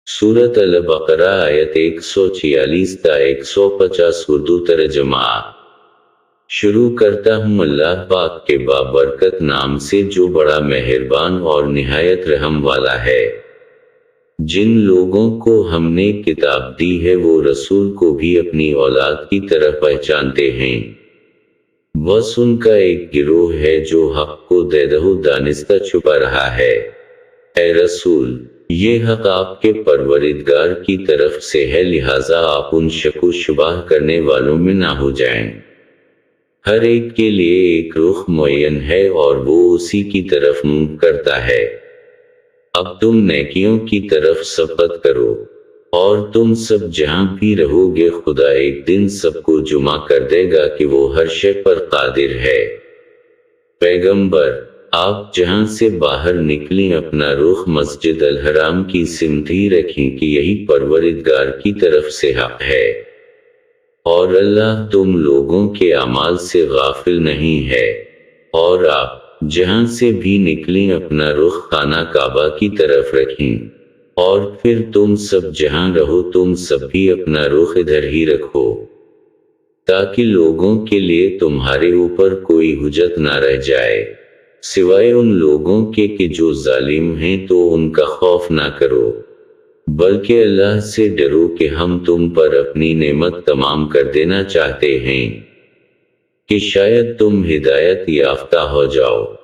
सूरत अल-बकरा आयत 146 ता 150 उर्दू तर्जमा। शुरू करता हूँ अल्लाह पाक के बाबरकत नाम से जो बड़ा मेहरबान और निहायत रहम वाला है। जिन लोगों को हमने किताब दी है वो रसूल को भी अपनी औलाद की तरह पहचानते हैं। बस उनका एक गिरोह है जो हक को देदहु दानिस्ता छुपा रहा है। ऐ रसूल, ये हक आपके परवरिदगार की तरफ से है, लिहाजा आप उन शक शुबाह करने वालों में ना हो जाएं। हर एक के लिए एक रुख मुअय्यन है और वो उसी की तरफ मुंह करता है। अब तुम नेकियों की तरफ सबकत करो, और तुम सब जहां भी रहोगे खुदा एक दिन सबको जुमा कर देगा कि वो हर शय पर कादिर है। पैगंबर, आप जहां से बाहर निकलें अपना रुख मस्जिद अल हराम की सिमत ही रखें कि यही परवरिदगार की तरफ से हक है, और अल्लाह तुम लोगों के अमाल से गाफिल नहीं है। और आप जहां से भी निकलें अपना रुख खाना काबा की तरफ रखें, और फिर तुम सब जहां रहो तुम सब भी अपना रुख इधर ही रखो, ताकि लोगों के लिए तुम्हारे ऊपर कोई हुज्जत ना रह जाए सिवाय उन लोगों के कि जो जालिम हैं। तो उनका खौफ ना करो, बल्कि अल्लाह से डरो कि हम तुम पर अपनी नेमत तमाम कर देना चाहते हैं कि शायद तुम हिदायत याफ्ता हो जाओ।